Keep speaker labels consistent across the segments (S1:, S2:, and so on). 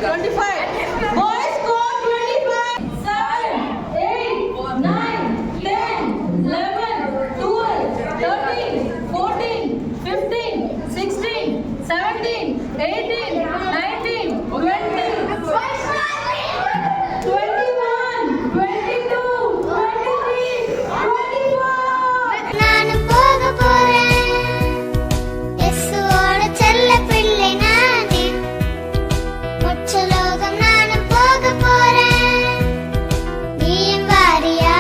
S1: 25. Boys score 25. 7, 8, 9, 10, 11, 12, 13, 14, 15, 16, 17, 18, 19, 20, 21, 22, 23, 24.
S2: நான் போக போறேன் இயேசுவோட செல்ல பிள்ளை நானே மொச்ச லோகம் நானும் போக போறேன் நீயும் வாரியா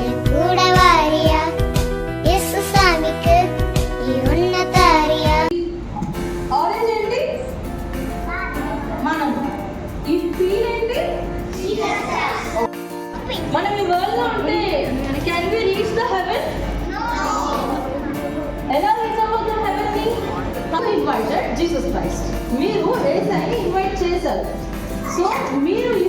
S2: என் கூட வாரியா இயேசு சாமிக்கு நீ உன்ன தாரியா
S1: ఆరెంజ్ ఏంటి మనం ఈ పీల్ ఏంటి మనం ఈ వరల్డ్ లో ఉంటే can we reach the heaven ఎలా రీచ్ అవ్వగలం హెవెన్ ని మనం ఇన్వైటెడ్ జీసస్ క్రైస్ట్ మీరు యేసయ్యని ఇన్వైట్ చేశారు సో మీరు ఈ